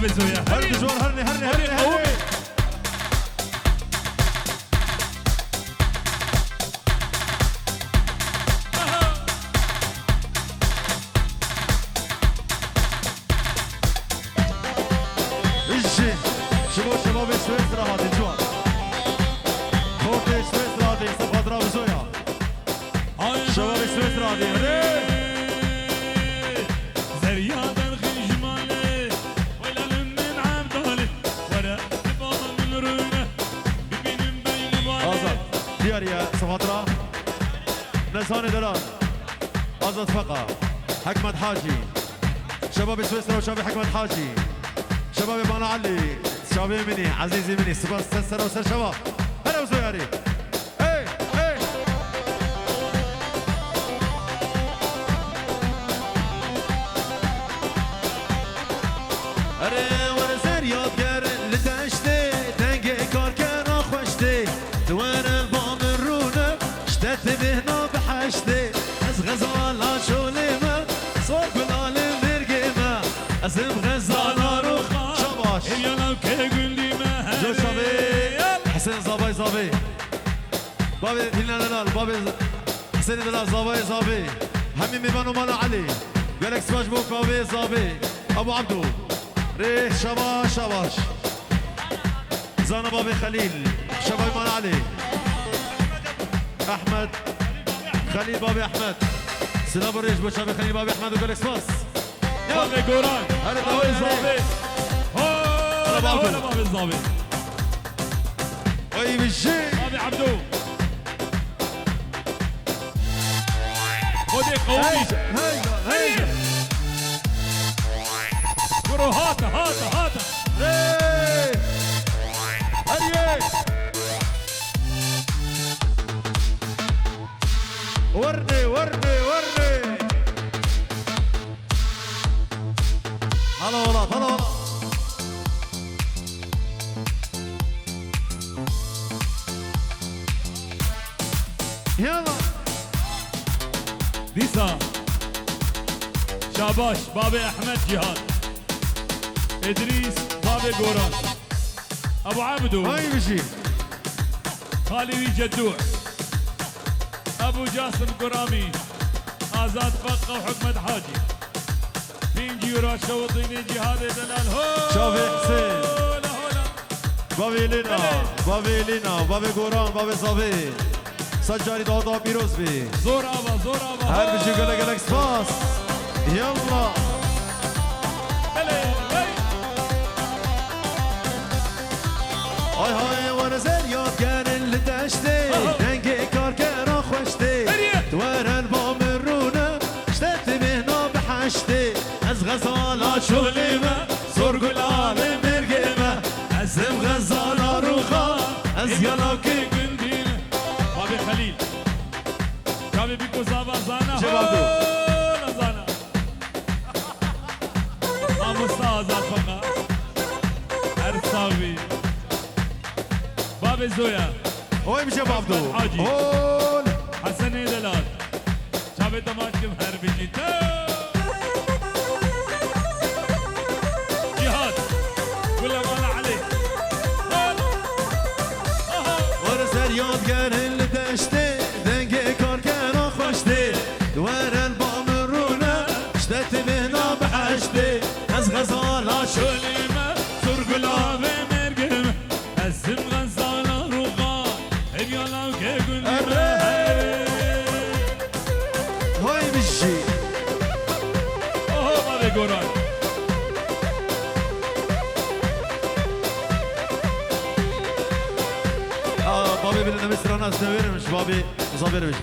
بابي زويا هرني جوار هرني هرني هرني هرني شباب سويسرا هذه جوار خوتي سويسرا هذه صفات راب زويا شباب سويسرا هذه زريادة الخجمالي ولا من عبدالي ولا تبغى من رونه ببين بين بالي آزاد دياريا صفات راب نزهان دلال آزاد فقا حكمت حاجي شباب سويسرا وشباب حكمت حاجي شباب بانا علي شبابي مني عزيزي مني سباس سر وسر شباب هلا وزياري اي اي اري ورزر يادگر لدشتي دنگي كاركن خوشتي دوار البام الرونه شتت بهنا بحشتي از غزالا شوليما صوت بالعالم مرقيما ازم غزالا روخا شباش جو شبي حسين زابي زابي بابي دينا دلال بابي حسين دلال زابي زابي همي ميبانو مالا علي قالك سباش بوك بابي زابي ابو عبدو ريح شباش شباش زانا بابي خليل شبابي مالا علي احمد خليل بابي احمد سلام الريش بشابي خليل بابي احمد وقالك سباس بابي قوران هلا بابي زابي هلا بابي الزابي اي بالشي بابي عبدو خذي قومي هيدا قولوا هاتا هاتا هاتا هيا ورني ورني ورني هلا والله هلا والله يلا ديسا شاباش بابي احمد جهاد ادريس بابي قوران ابو عبدو هاي بشي خالي جدوع ابو جاسم قرامي ازاد فقه وحكمت حاجي بينجي وراشا وطيني جهاد دلال هو شافي حسين هولا هولا بابي لينا بابي لينا بابي قوران بابي صافي سجاري دادا بيروز بي زور ابا زور ابا هر بشي قالك سباس يلا هاي هاي وانا زريات قارن لدشتي دنقي كاركرا خوشتي دوار البام الرونه شتت مهنا بحشتي از غزالا شغليمه زور قلال مرقيمه ازم غزالا روخا از يلاكي قنديله بابي خليل بابي بيكو زابا زانا شبابو زانا استاذ فقط ارصاوي بابي زويا هوي مش عبدو حاجي. هون حسن دلال شابي دماغكم هربي جيتا جهاد ولا ما عليك ورسر ياد قارن لدشتي دنقي كاركرا خوشتي دوار البام الرونه شتت مهنا بحشتي از غزالا شوليمة سرقلا بمرقمة الزم غزالة روغان هبيالا وكيقول هاي بالشي اوه بابي قران بابي بدنا مصر ناس نويرمش بابي صابرمش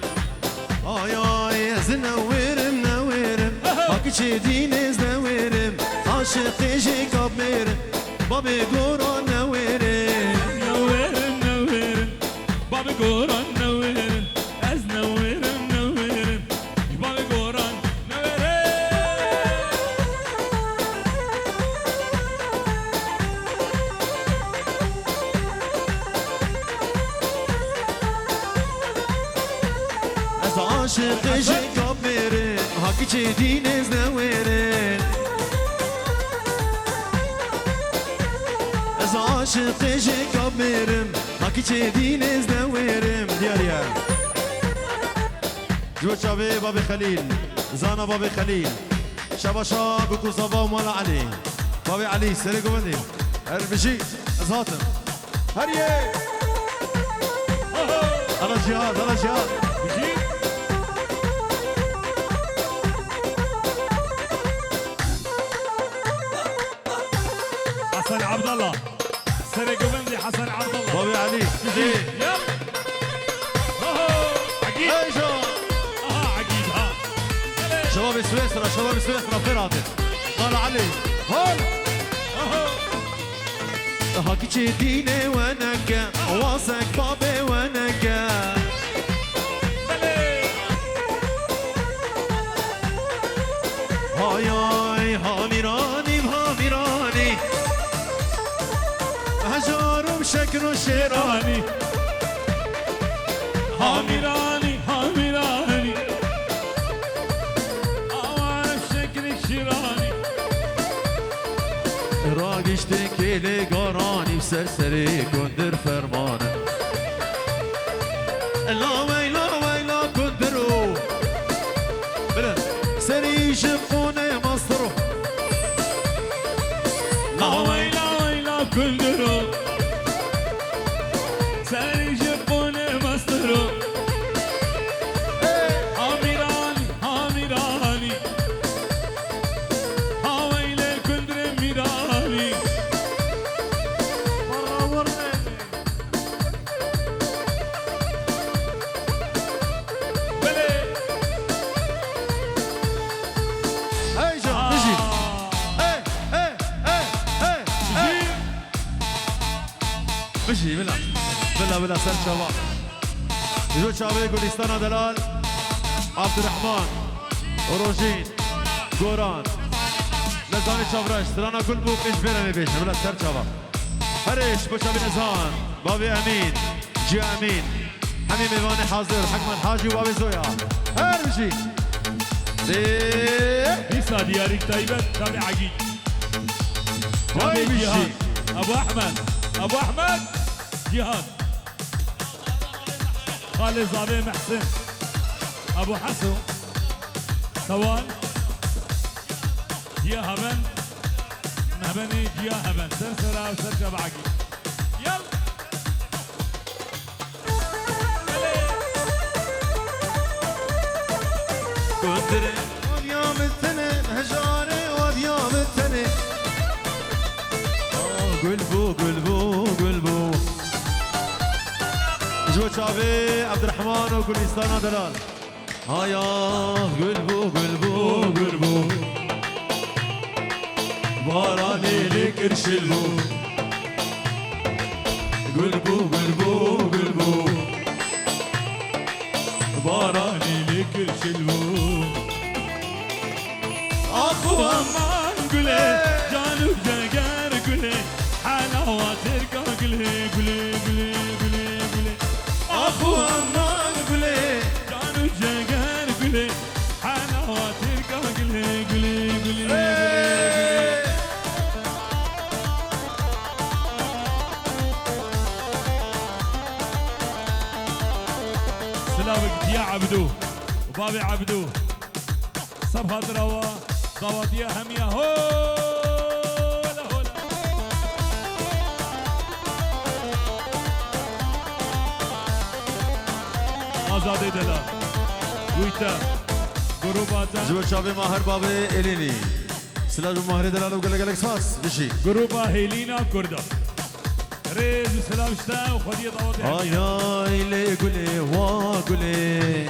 آي آي زنويرم نويرم هاكي دينيز نويرم عاشقي جي كابيرم بابي قران نويرم نويرن نويرن بابي قران نويرن از نويرن نويرن بابي قران نويرن از عاشقي جي كابيرم هاكي دينيز نويرم عاشق جيكاب ميرم هاكي تشيدين ازدويرم دياريا جو شابي بابي خليل زانا بابي خليل شباشا بكو صبا ومالا علي بابي علي سرقو بندي هربشي ازهاتم هريه انا جهاد انا جهاد بجيب حسن عبد الله سرق بندي حسن عبد الله بابي علي يلا عقيد ايجا عقيد ها شباب سويسرا شباب سويسرا فراتي مالا علي هون هاكي تشيديني ونكا واثق بابي ونكا هاي هاي هاميراني بهاميراني هجار وشكر وشيراني هاميراني هاميراني أوان شكلك شيراني راقشتك لي قراني بسرسري كندر فرمانه لا ويلا كندرو بلا سري شفوني مصرو لا ويلا كندرو ساري جبوني مصدرو هاميراني هاميراني هاويلي كندر ميراني مرة ورني بلي هيجا نجي بجي بلا سر شباب يجو شباب كوليستانا دلال عبد الرحمن وروجين قوران نزاني شابراش سرانا كل بوك ايش بينا بيش بلا سر شباب هريش بوشابي نزان بابي امين جي امين حميم ايماني حاضر حكم الحاجي وبابي زويا هرجي هيسا ديارك طيبة تابع عقيد هاي تابع جهاد بجي أبو أحمد جهاد خالد زابي محسن أبو حسن سوال جيا هبن نهبني جيا هبن سرسرة وسركة بعقيد يلا كندري وديام التنين هجاري وديام التنين قلبو جو شابي عبد الرحمن وكوليستانا دلال هايا قلبو باراني لك ارشلبو قلبو باراني لك الشلو اخو امان قولي جانو جاقار قولي حلاوة تركا قولي اخو امان قولي جانو جاقار قولي حلاوة تركا قولي سلامك يا عبدو وبابي عبدو صبها دروا ضوات يا هم يا هولا آزادي دلال ويتا جروباتا جو شابي ماهر بابي إليني سلاج ماهر دلال وقال ساس بشي جروبا هيلينا كردا ريز وسلام شتا وخدي ضوات هاي لي قولي قولي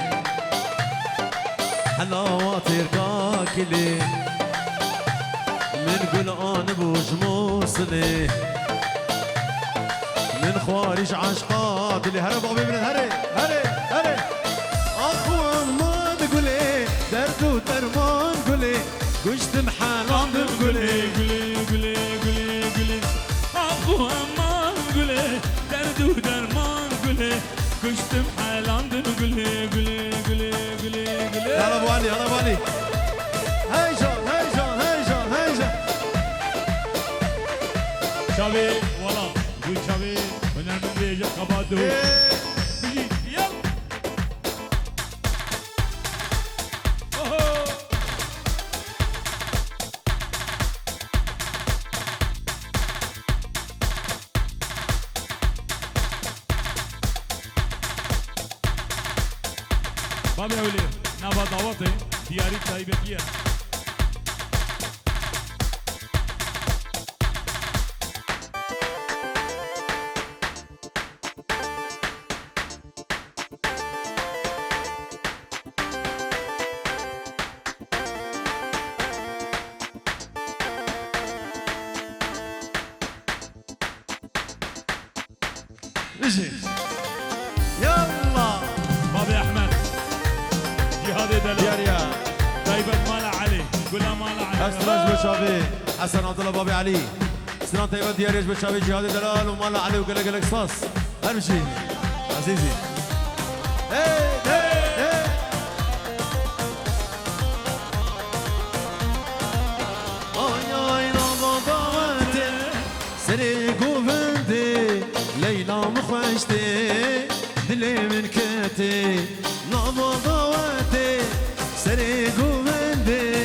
حلاوات ركاكلي من قلقان بوش موصلي من خوارج عشقات اللي هرب ابي من هري اخوان ما تقولي درد ودرمان قولي قشت محلان قولي اخو امان قولي درد ودرمان قولي كشت محلاندن قولي يلا ابو علي هيجا شابي والله من بيجا خبادو بيجي يلا اوهو بابي اولي نابا دعوتي دياري تايبتيه اجي يلا بابي احمد جهادي دلال دياريا طيبة مالا علي قولها مالا علي استراج بشافي حسن عبد الله بابي علي سلام طيبة دياريش بشافي جهاد دلال ومالا علي وقلق قلق صاص امشي عزيزي ايه ايه ايه آي آي نابا دعوتي سري قوفندي ليلى مخوشتي دلي من كاتي نابا دعوتي سري قوفندي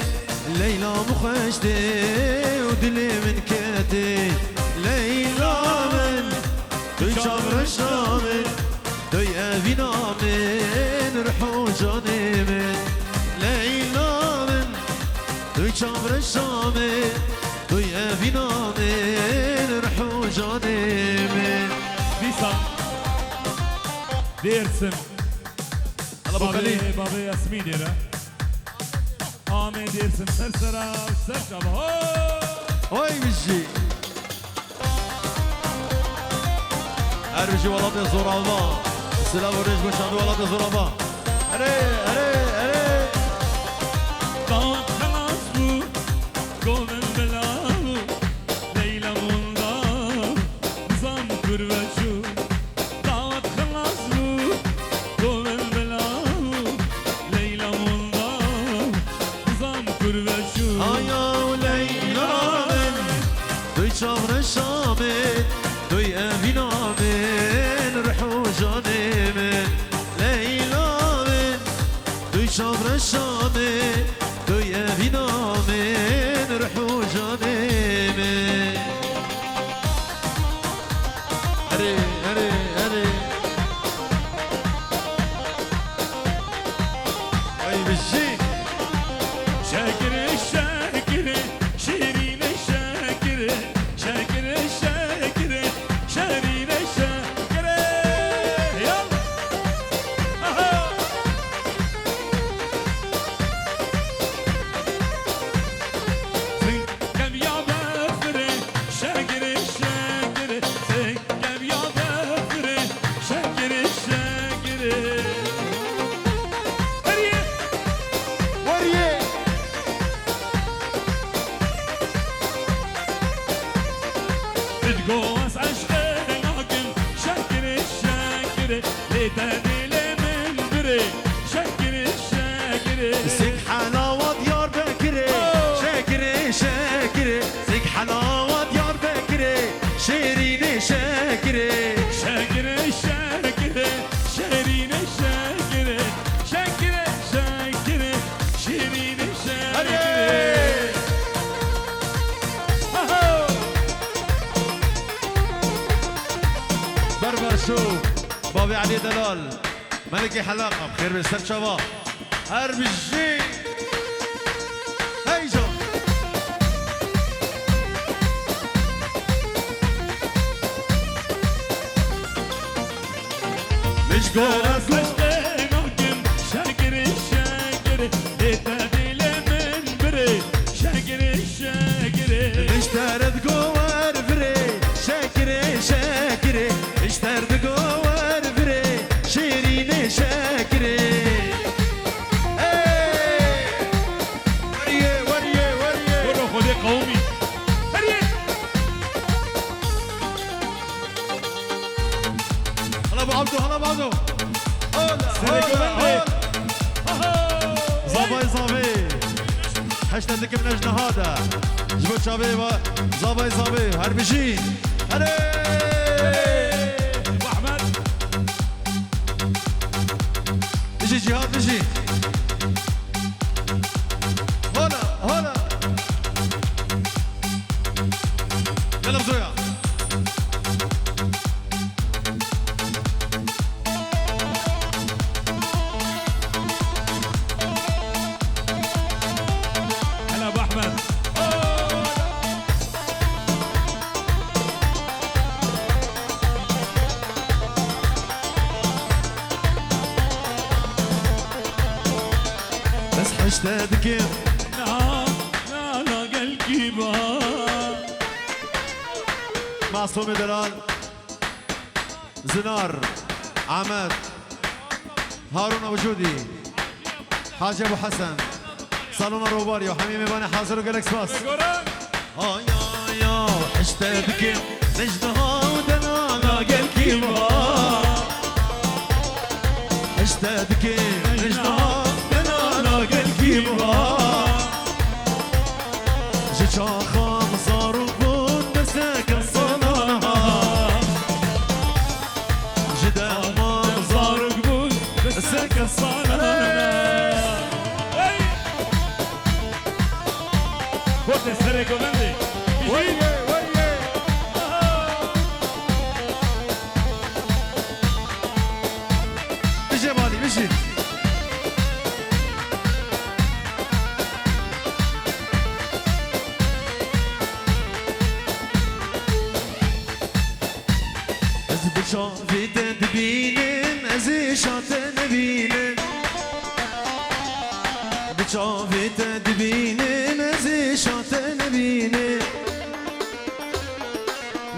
ليلى مخوشتي ودلي من كاتي ليلى من تشامر الشامل دوي أبينا من رحو جاني من ليلى من تشامر الشامل دوي أبينا من رحو جاني من بيسا ديرسم الله بخليه بابي ياسمين يرى آمين ديرسم سرسرة وسرشبه هاي بجي أرجي والله زورابا السلام ورج بشادو والله زورابا أري أري أري دعوت خلاص بو قومن بلاو ليلى منظر نظام كربشو دعوت خلاص بو قومن بلاو ليلى منظر نظام كربشو آیا و لیلا من دوی چامر شامل دوی امینا من رحو جانه من لیلا من دوی چامر شامل دوی امینا من رحو جانه من اره اره اره ای بجی شاكر الشاكر شيرين الشاكر شاكر الشاكر شيرين الشاكر يلا أها. زين كم يا بفري شاكر الشاكر زين كم يا بفري شاكر الشاكر هريه وريه بتقوس عشقي لكن شاكر الشاكر لتهدي من بري شاكر الشاكر سيك حلاوة ديار بكري شاكري شاكري سيك حلاوة ديار بكري شيرين شاكري شاكر الشاكر شيرين الشاكر شاكر الشاكر شيرين الشاكر بربر شو بابي علي دلال ملكي حلاقة بخير بالسر شباب هرب الجي هيجو مش جوه شاكر الشاكر لتهدي من بري شاكر الشاكر اشترت جوار فري شاكري شاكري اشترت جوار فري شيرين شاكري ايه وريه وريه وريه ورو خذي قومي هريه هلا ابو عبدو هلا ابو عبدو هلا سرقوا هلا مني زاباي زابي حشت لك من اجل هذا جبت شبيبه زاباي زابي هربشين هري بيجي جهاد بيجي هلا هلا يلا بزويا هلا ابو احمد. بس حشتك لا لا لا قلبي بها. معصوم دلال زنار عماد هارون ابو جودي حاج ابو حسن صالون الروباري وحميمي باني حاضر وجالكس باس يا حشتك نجدها ودلالا قلبي بها حشتك نجدها دلالا قلبي بها جيتشا خمسة ربون مساك الصنانها جدا صار منظر قبول بسك الصالة. فوت السريكو بندي. بيجي بالي بيجي شافت تبينن ازي شاتن بينن بشافت تبينن ازي شاتن بينن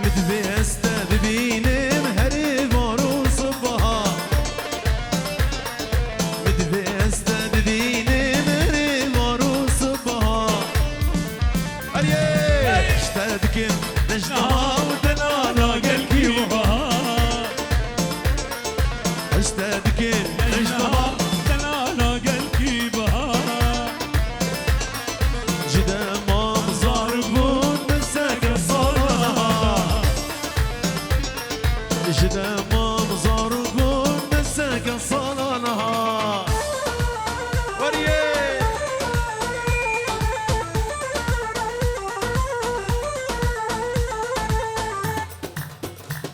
متبست ببينن هري بارو صبها متبست ببينن هري بارو صبها هري اشتدك نجدها ودلالا قلبي وها اشتدك نجدها دلالا قلبي بها. جدا ما مزاربون مساك الصلاة جدا ما مزاربون مساك الصلاة وريه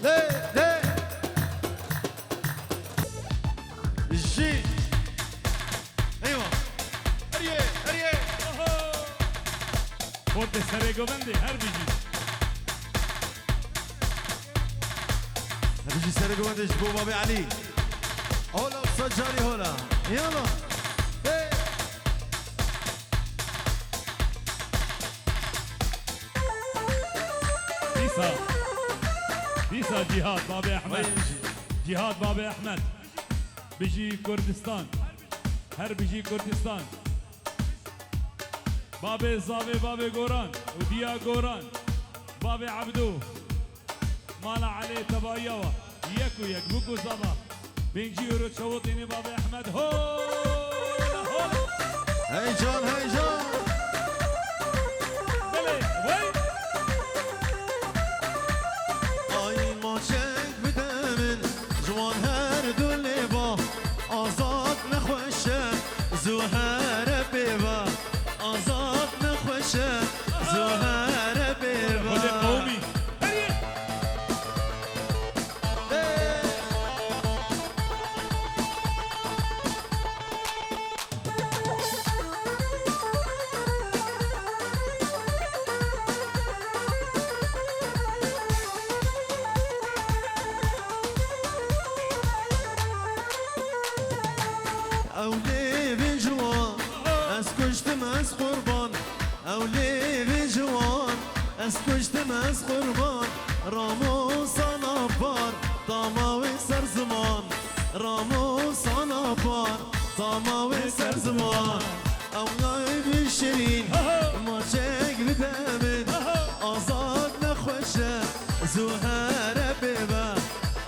ليه ليه جي ايوه اريه اريه فوت السريكو بندي هربيجي. بيجي سرقوا ودش بو بابي علي هولا وسجاري هولا يلا إيه. بيسا بيسا جهاد بابي احمد. جهاد بابي احمد بيجي كردستان. هر بيجي كردستان. بابي زاوي بابي غوران وديا غوران بابي عبدو مالا علي تبايوا يكو يك بوكو زبا بنجي يورو تشوطيني بابي احمد هولا هولا هيجان هيجان بلي وين ay maçek bidemin جوان هر دلی با آزاد نخوشه زهر بیوا آزاد نخوشه زهر بیوا خد قومي اولي بجوان اسكشتم از قربان اولي بجوان اسكشتم از قربان رامو سانا بار طماوي سر زمان رامو سانا بار طماوي سر زمان اولای بشرین ما چک بدمن آزاد نخوشه زهر بیبه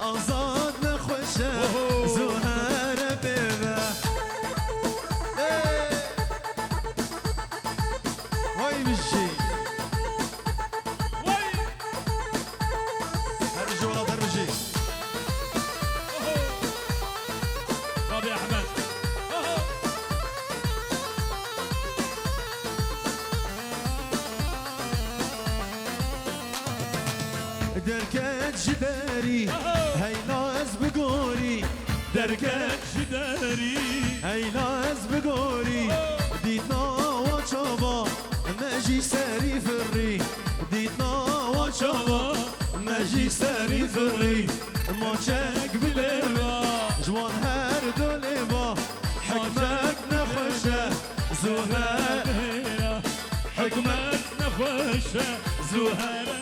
آزاد نخوشه زهر بیبه وای بشی وين هرجي ولا ترجي بابي احمد جداري هاي ناس بقوري دركك جداري هاي ناس بقوري ديتنا وشابا ماجي ساري فري ديتنا وشابا ماجي ساري فري موشك بالليبا جوان هر دوليبا حكمك نخشة زهرة حكمك نخوشة زهرة